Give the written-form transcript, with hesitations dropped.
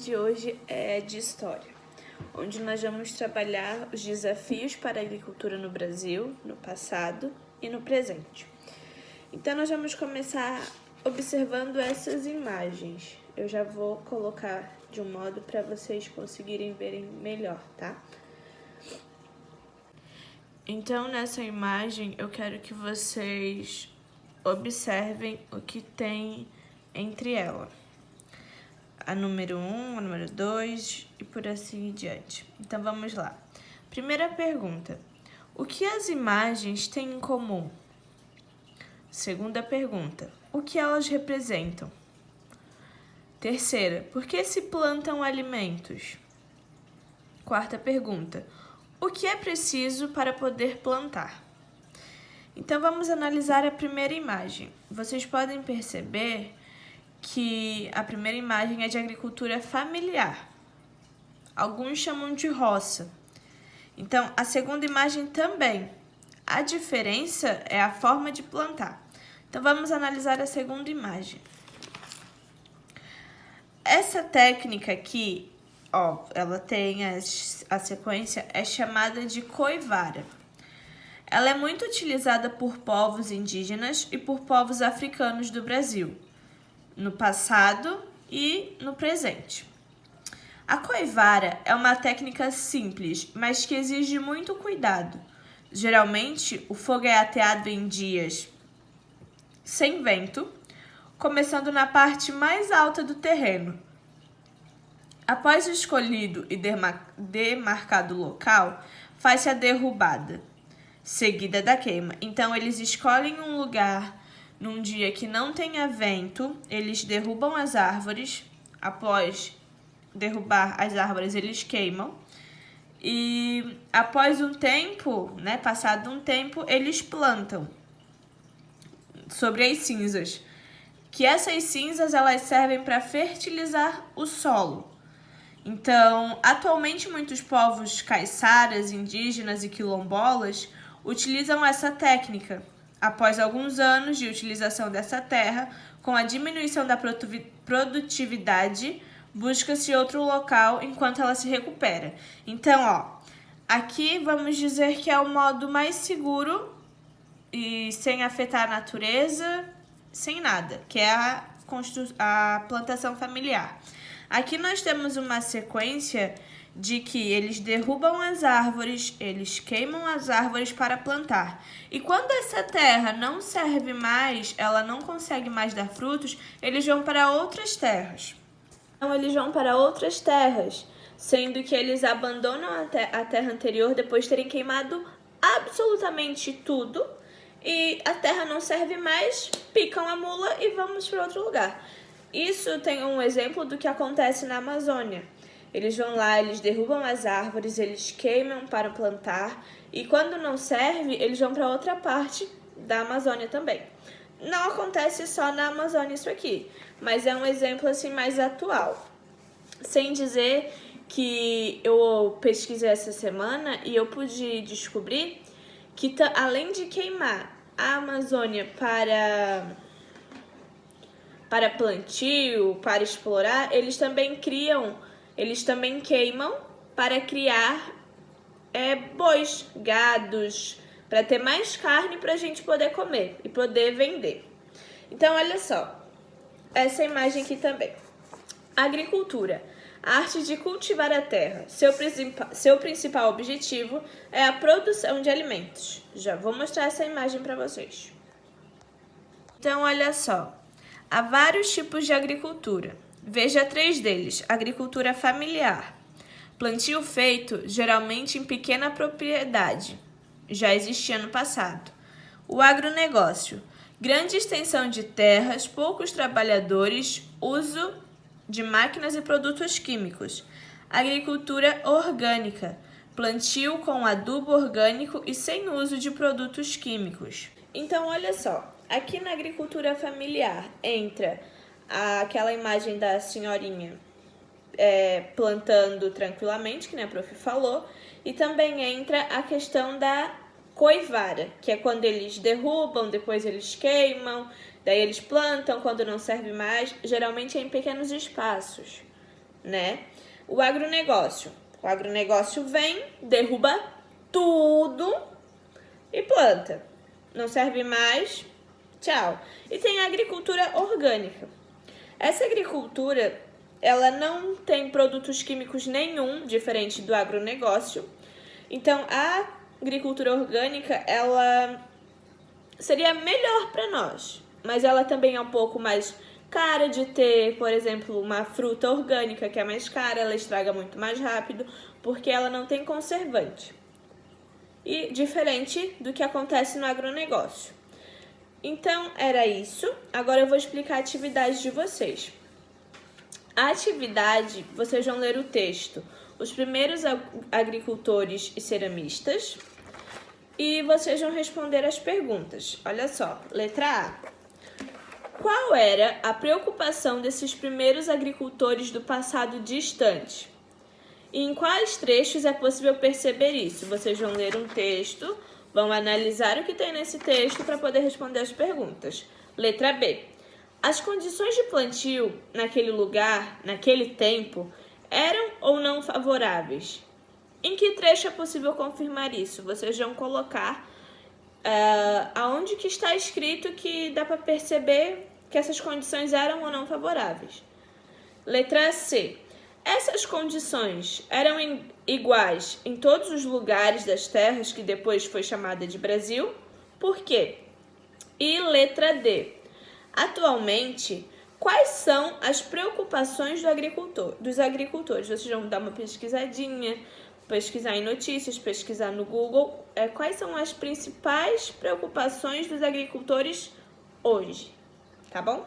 de hoje é de História, onde nós vamos trabalhar os desafios para a agricultura no Brasil, no passado e no presente. Então, nós vamos começar observando essas imagens. Eu já vou colocar de um modo para vocês conseguirem verem melhor, tá? Então, nessa imagem, eu quero que vocês observem o que tem entre ela. A número 1, a número 2 e por assim em diante. Então, vamos lá. Primeira pergunta. O que as imagens têm em comum? Segunda pergunta. O que elas representam? Terceira. Por que se plantam alimentos? Quarta pergunta. O que é preciso para poder plantar? Então, vamos analisar a primeira imagem. Vocês podem perceber que a primeira imagem é de agricultura familiar. Alguns chamam de roça. Então, a segunda imagem também. A diferença é a forma de plantar. Então, vamos analisar a segunda imagem. Essa técnica aqui, ela tem a sequência, é chamada de coivara. Ela é muito utilizada por povos indígenas e por povos africanos do Brasil, no passado e no presente. A coivara é uma técnica simples, mas que exige muito cuidado. Geralmente, o fogo é ateado em dias sem vento, começando na parte mais alta do terreno. Após o escolhido e demarcado local, faz-se a derrubada, seguida da queima. Então, eles escolhem um lugar num dia que não tenha vento, eles derrubam as árvores. Após derrubar as árvores, eles queimam. E após um tempo, passado um tempo, eles plantam sobre as cinzas. Que essas cinzas elas servem para fertilizar o solo. Então, atualmente muitos povos caiçaras, indígenas e quilombolas utilizam essa técnica. Após alguns anos de utilização dessa terra, com a diminuição da produtividade, busca-se outro local enquanto ela se recupera. Então, aqui vamos dizer que é o modo mais seguro e sem afetar a natureza, sem nada, que é a plantação familiar. Aqui nós temos uma sequência de que eles derrubam as árvores, eles queimam as árvores para plantar. E quando essa terra não serve mais, ela não consegue mais dar frutos, eles vão para outras terras. Então, eles vão para outras terras, sendo que eles abandonam a terra anterior depois de terem queimado absolutamente tudo. E a terra não serve mais, picam a mula e vamos para outro lugar. Isso tem um exemplo do que acontece na Amazônia. Eles vão lá, eles derrubam as árvores, eles queimam para plantar e quando não serve, eles vão para outra parte da Amazônia também. Não acontece só na Amazônia isso aqui, mas é um exemplo assim mais atual. Sem dizer que eu pesquisei essa semana e eu pude descobrir que além de queimar a Amazônia para plantio, para explorar, eles também queimam para criar bois, gados, para ter mais carne para a gente poder comer e poder vender. Então, olha só, essa imagem aqui também. Agricultura, a arte de cultivar a terra. Seu principal objetivo é a produção de alimentos. Já vou mostrar essa imagem para vocês. Então, olha só, há vários tipos de agricultura. Veja 3 deles. Agricultura familiar. Plantio feito geralmente em pequena propriedade. Já existia no passado. O agronegócio. Grande extensão de terras, poucos trabalhadores, uso de máquinas e produtos químicos. Agricultura orgânica. Plantio com adubo orgânico e sem uso de produtos químicos. Então, olha só. Aqui na agricultura familiar entra aquela imagem da senhorinha plantando tranquilamente, que a prof falou, e também entra a questão da coivara, que é quando eles derrubam, depois eles queimam, daí eles plantam quando não serve mais, geralmente é em pequenos espaços. né? O agronegócio. O agronegócio vem, derruba tudo e planta. Não serve mais, tchau. E tem a agricultura orgânica. Essa agricultura, ela não tem produtos químicos nenhum, diferente do agronegócio. Então, a agricultura orgânica, ela seria melhor para nós, mas ela também é um pouco mais cara de ter. Por exemplo, uma fruta orgânica que é mais cara, ela estraga muito mais rápido, porque ela não tem conservante. E diferente do que acontece no agronegócio. Então, era isso. Agora eu vou explicar a atividade de vocês. A atividade, vocês vão ler o texto Os Primeiros Agricultores e Ceramistas, e vocês vão responder as perguntas. Olha só, letra A. Qual era a preocupação desses primeiros agricultores do passado distante? E em quais trechos é possível perceber isso? Vocês vão ler um texto, vão analisar o que tem nesse texto para poder responder as perguntas. Letra B. As condições de plantio naquele lugar, naquele tempo, eram ou não favoráveis? Em que trecho é possível confirmar isso? Vocês vão colocar aonde que está escrito que dá para perceber que essas condições eram ou não favoráveis. Letra C. Essas condições eram iguais em todos os lugares das terras que depois foi chamada de Brasil? Por quê? E letra D. Atualmente, quais são as preocupações dos agricultores? Vocês vão dar uma pesquisadinha, pesquisar em notícias, pesquisar no Google. Quais são as principais preocupações dos agricultores hoje? Tá bom?